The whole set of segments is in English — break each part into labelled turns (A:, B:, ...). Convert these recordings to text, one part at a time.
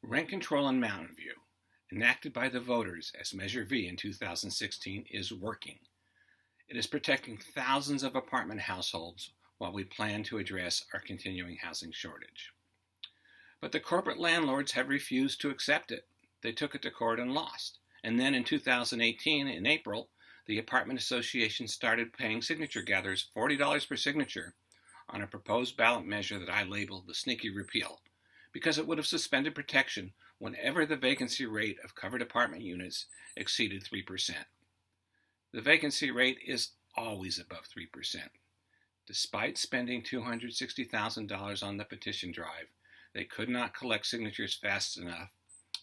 A: Rent control in Mountain View, enacted by the voters as Measure V in 2016, is working. It is protecting thousands of apartment households while we plan to address our continuing housing shortage. But the corporate landlords have refused to accept it. They took it to court and lost. And then in 2018, in April, the apartment association started paying signature gatherers $40 per signature on a proposed ballot measure that I labeled the sneaky repeal, because it would have suspended protection whenever the vacancy rate of covered apartment units exceeded 3%. The vacancy rate is always above 3%. Despite spending $260,000 on the petition drive, they could not collect signatures fast enough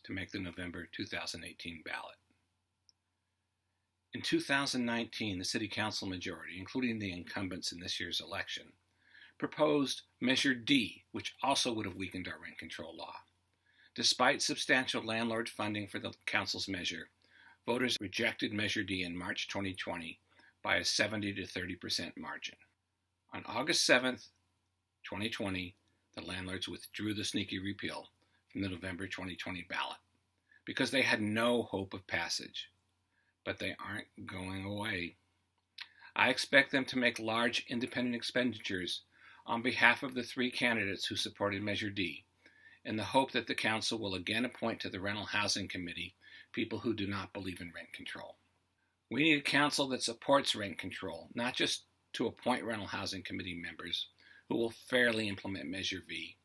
A: to make the November 2018 ballot. In 2019, the City Council majority, including the incumbents in this year's election, proposed Measure D, which also would have weakened our rent control law. Despite substantial landlord funding for the Council's measure, voters rejected Measure D in March 2020 by a 70 to 30% margin. On August 7th, 2020, the landlords withdrew the sneaky repeal from the November 2020 ballot because they had no hope of passage. But they aren't going away. I expect them to make large independent expenditures on behalf of the three candidates who supported Measure D, in the hope that the Council will again appoint to the Rental Housing Committee people who do not believe in rent control. We need a council that supports rent control, not just to appoint Rental Housing Committee members who will fairly implement Measure V,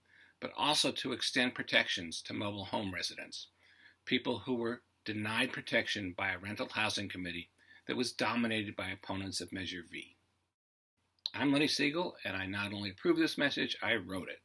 A: but also to extend protections to mobile home residents, people who were denied protection by a rental housing committee that was dominated by opponents of Measure V. I'm Lenny Siegel, and I not only approve this message, I wrote it.